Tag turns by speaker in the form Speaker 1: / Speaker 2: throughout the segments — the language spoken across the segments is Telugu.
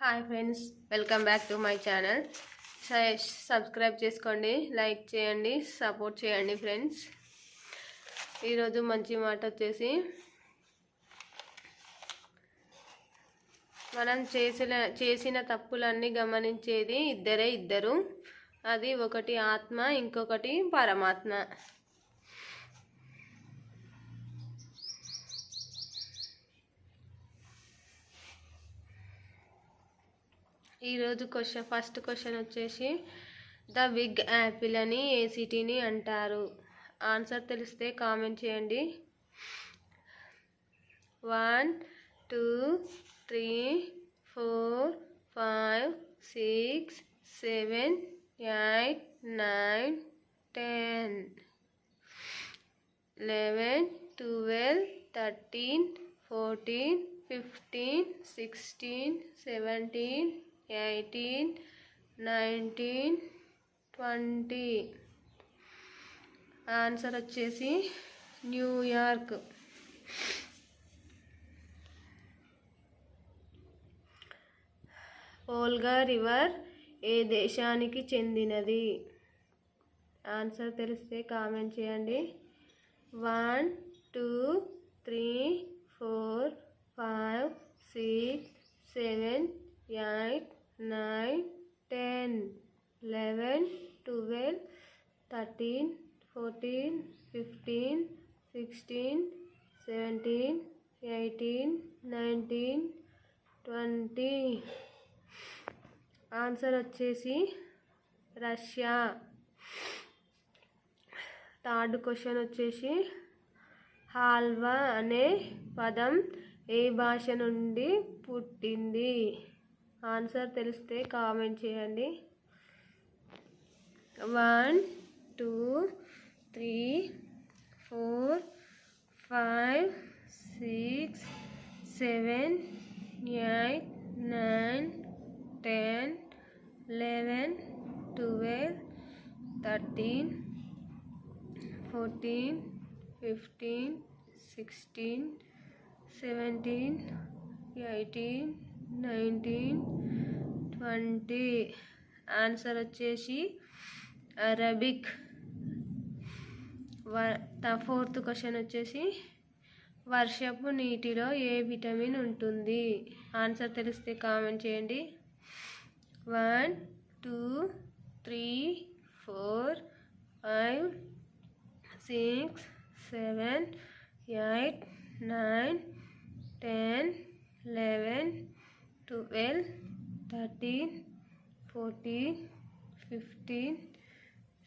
Speaker 1: Hi friends, welcome back to my channel. Subscribe చేసుకోండి, లైక్ చేయండి, సపోర్ట్ చేయండి ఫ్రెండ్స్. ఈరోజు మంచి మాట వచ్చేసి, మనం చేసిన తప్పులన్నీ గమనించేది ఇద్దరు. అది ఒకటి ఆత్మ, ఇంకొకటి పరమాత్మ. ఈరోజు ఫస్ట్ క్వశ్చన్ వచ్చేసి, ద బిగ్ యాపిల్ అని ఏ సిటీని అంటారు? ఆన్సర్ తెలిస్తే కామెంట్ చేయండి. 1 2 3 4 5 6 7 8 9 10 11 12 13 14 15 16 17 18 19 20. ఆన్సర్ వచ్చేసి న్యూయార్క్. ఓల్గా రివర్ ఏ దేశానికి చెందినది? ఆన్సర్ తెలిస్తే కామెంట్ చేయండి. 1 2 3 4 5 6 7 8 9 10 11 12 13 14 15 16 17 18 19 20. ఆన్సర్ వచ్చేసి రష్యా. థర్డ్ క్వశ్చన్ వచ్చేసి, హల్వా అనే పదం ఏ భాష నుండి పుట్టింది? ఆన్సర్ తెలిస్తే కామెంట్ చేయండి. 1 2 3 4 5 6 7 8 9 10 11 12 13 14 15 16 17 18 19 20. ఆన్సర్ వచ్చేసి అరబిక్. ఫోర్త్ క్వశ్చన్ వచ్చేసి, వర్షపు నీటిలో ఏ విటమిన్ ఉంటుంది? ఆన్సర్ తెలిస్తే కామెంట్ చేయండి. 1 2 3 4 5 6 7 8 9 10 11 12 13 14 15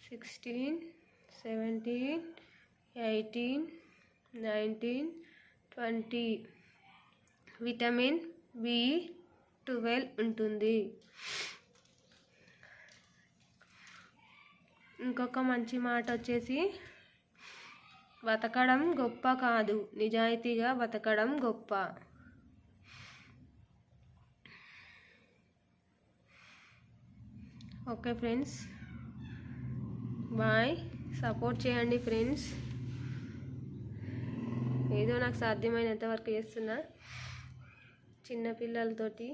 Speaker 1: 16 17 18 19 20. విటమిన్ B12 ఉంటుంది. ఇంకొక మంచి మాట వచ్చేసి, బతకడం గొప్ప కాదు, నిజాయితీగా బతకడం గొప్ప. Okay friends, bye. సపోర్ట్ చేయండి ఫ్రెండ్స్. ఏదో నాకు సాధ్యమైనంత వరకు చేస్తున్నా. చిన్నపిల్లలతోటి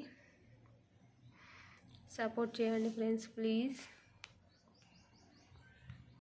Speaker 1: సపోర్ట్ చేయండి ఫ్రెండ్స్, ప్లీజ్.